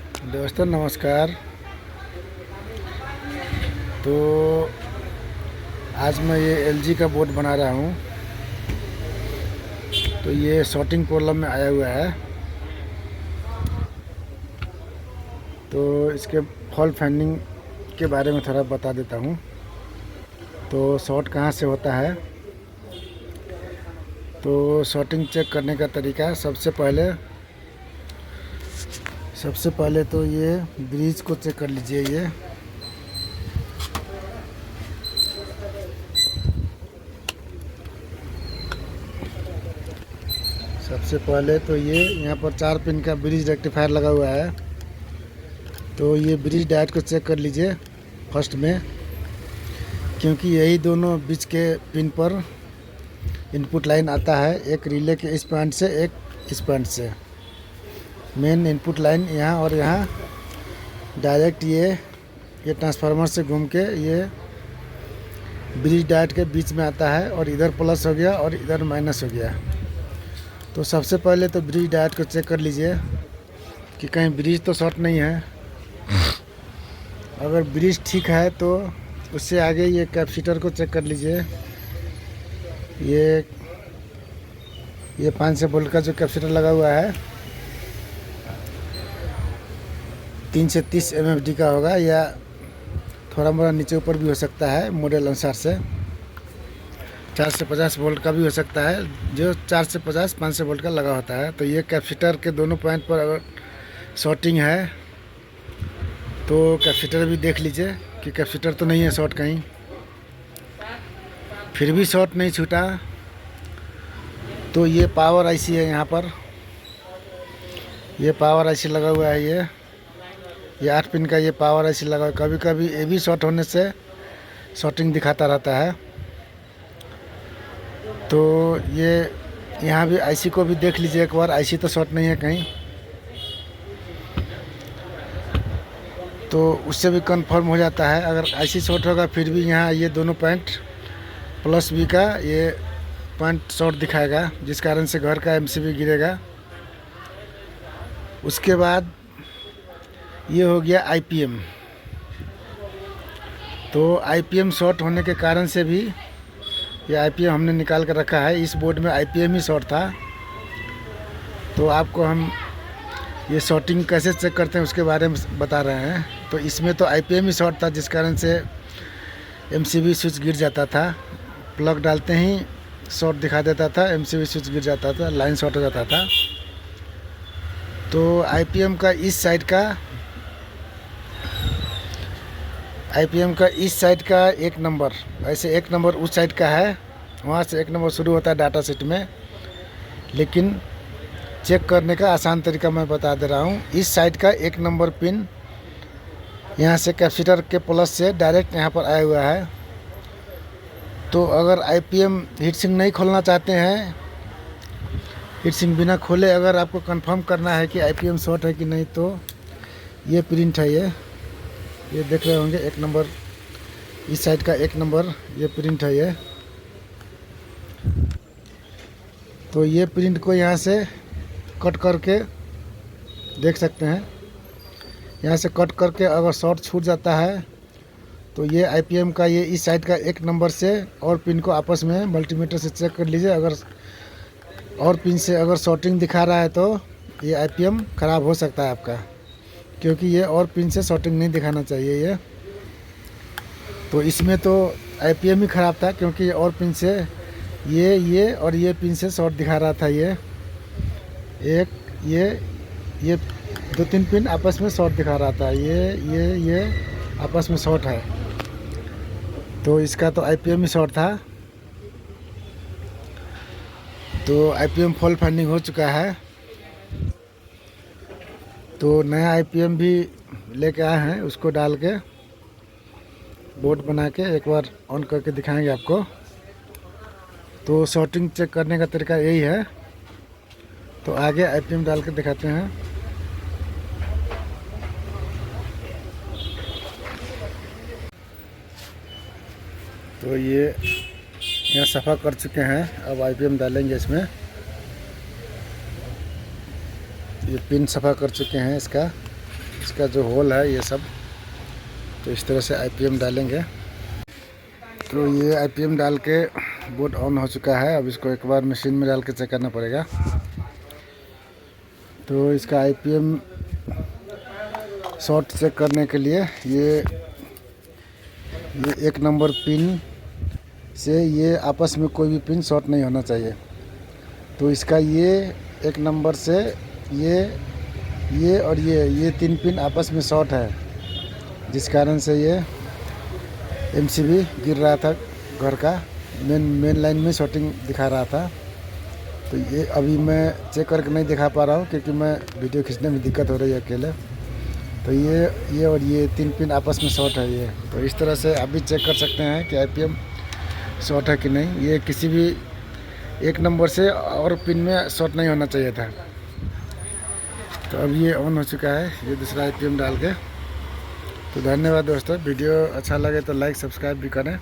दोस्तों नमस्कार। तो आज मैं ये एलजी का बोर्ड बना रहा हूँ। तो ये शॉर्टिंग प्रॉब्लम में आया हुआ है। तो इसके फॉल्ट फाइंडिंग के बारे में थोड़ा बता देता हूँ। तो शॉर्ट कहाँ से होता है, तो शॉर्टिंग चेक करने का तरीका सबसे पहले तो ये ब्रिज को चेक कर लीजिए। ये सबसे पहले तो ये यहाँ पर 4 पिन का ब्रिज रेक्टिफायर लगा हुआ है। तो ये ब्रिज डायोड को चेक कर लीजिए फर्स्ट में, क्योंकि यही दोनों बीच के पिन पर इनपुट लाइन आता है, एक रिले के इस पॉइंट से एक इस पॉइंट से। मेन इनपुट लाइन यहाँ और यहाँ डायरेक्ट ये ट्रांसफार्मर से घूम के ये ब्रिज डायोड के बीच में आता है, और इधर प्लस हो गया और इधर माइनस हो गया। तो सबसे पहले तो ब्रिज डायोड को चेक कर लीजिए कि कहीं ब्रिज तो शॉर्ट नहीं है। अगर ब्रिज ठीक है तो उससे आगे ये कैपेसिटर को चेक कर लीजिए। ये 500 वोल्ट का जो कैपेसिटर लगा हुआ है 3 से 30 MFD का होगा, या थोड़ा मोड़ा नीचे ऊपर भी हो सकता है मॉडल अनुसार से। 4 से 50 वोल्ट का भी हो सकता है, जो 4 से 50 500 वोल्ट का लगा होता है। तो ये कैपेसिटर के दोनों पॉइंट पर अगर शॉर्टिंग है तो कैपेसिटर भी देख लीजिए कि कैपेसिटर तो नहीं है शॉर्ट कहीं। फिर भी शॉर्ट नहीं छूटा तो ये पावर आईसी है। यहाँ पर ये पावर आईसी लगा हुआ है। ये 8 पिन का ये पावर आईसी लगा हुआ है। कभी कभी ये भी शॉर्ट होने से शॉर्टिंग दिखाता रहता है। तो ये यहाँ भी आईसी को भी देख लीजिए एक बार, आईसी तो शॉर्ट नहीं है कहीं। तो उससे भी कंफर्म हो जाता है। अगर आईसी शॉर्ट होगा फिर भी यहाँ ये दोनों पॉइंट प्लस बी का ये पॉइंट शॉर्ट दिखाएगा, जिस कारण से घर का एमसीबी गिरेगा। उसके बाद ये हो गया आईपीएम। तो आईपीएम शॉर्ट होने के कारण से भी ये आईपीएम हमने निकाल कर रखा है। इस बोर्ड में आईपीएम ही शॉर्ट था। तो आपको हम ये शॉर्टिंग कैसे चेक करते हैं उसके बारे में बता रहे हैं। तो इसमें तो आईपीएम ही शॉर्ट था, जिस कारण से एमसीबी स्विच गिर जाता था। प्लग डालते ही शॉर्ट दिखा देता था, एमसीबी स्विच गिर जाता था, लाइन शॉर्ट हो जाता था। तो आईपीएम का इस साइड का 1 नंबर, ऐसे 1 नंबर उस साइड का है, वहाँ से 1 नंबर शुरू होता है डाटा शीट में। लेकिन चेक करने का आसान तरीका मैं बता दे रहा हूँ। इस साइड का 1 नंबर पिन यहाँ से कैपेसिटर के प्लस से डायरेक्ट यहाँ पर आया हुआ है। तो अगर आईपीएम हीट सिंक नहीं खोलना चाहते हैं, हीट सिंक बिना खोले अगर आपको कंफर्म करना है कि आईपीएम शॉर्ट है कि नहीं, तो ये प्रिंट है। ये देख रहे होंगे 1 नंबर, इस साइड का 1 नंबर ये प्रिंट है। ये तो ये प्रिंट को यहाँ से कट करके देख सकते हैं। यहाँ से कट करके अगर शॉर्ट छूट जाता है तो ये आईपीएम का ये इस साइड का 1 नंबर से और पिन को आपस में मल्टीमीटर से चेक कर लीजिए। अगर और पिन से अगर शॉर्टिंग दिखा रहा है तो ये आईपीएम ख़राब हो सकता है आपका, क्योंकि ये और पिन से शॉर्टिंग नहीं दिखाना चाहिए। ये तो इसमें तो आईपीएम ही ख़राब था, क्योंकि ये और पिन से ये और ये पिन से शॉर्ट दिखा रहा था। ये 2-3 पिन आपस में शॉर्ट दिखा रहा था। ये आपस में शॉर्ट है। तो इसका तो आईपीएम ही शॉर्ट था। तो आईपीएम फॉल्ट फाइंडिंग हो चुका है। तो नया आईपीएम भी लेके आए हैं, उसको डाल के बोर्ड बना के एक बार ऑन करके दिखाएंगे आपको। तो शॉर्टिंग चेक करने का तरीका यही है। तो आगे आईपीएम डाल के दिखाते हैं। तो ये यहाँ सफ़ा कर चुके हैं, अब आईपीएम डालेंगे इसमें। ये पिन सफ़ा कर चुके हैं इसका। इसका जो होल है ये सब। तो इस तरह से IPM डालेंगे। तो ये IPM डाल के बोर्ड ऑन हो चुका है। अब इसको एक बार मशीन में डाल के चेक करना पड़ेगा। तो इसका IPM शॉर्ट चेक करने के लिए ये 1 नंबर पिन से ये आपस में कोई भी पिन शॉर्ट नहीं होना चाहिए। तो इसका ये 1 नंबर से ये और ये 3 पिन आपस में शॉर्ट है, जिस कारण से ये MCB गिर रहा था। घर का मेन लाइन में शॉर्टिंग दिखा रहा था। तो ये अभी मैं चेक करके नहीं दिखा पा रहा हूँ क्योंकि मैं वीडियो खींचने में दिक्कत हो रही है अकेले। तो ये और ये 3 पिन आपस में शॉर्ट है ये। तो इस तरह से आप भी चेक कर सकते हैं कि IPM शॉर्ट है कि नहीं। ये किसी भी 1 नंबर से और पिन में शॉर्ट नहीं होना चाहिए था। तो अब ये ऑन हो चुका है, ये दूसरा IPM डाल के। तो धन्यवाद दोस्तों। वीडियो अच्छा लगे तो लाइक सब्सक्राइब भी करें।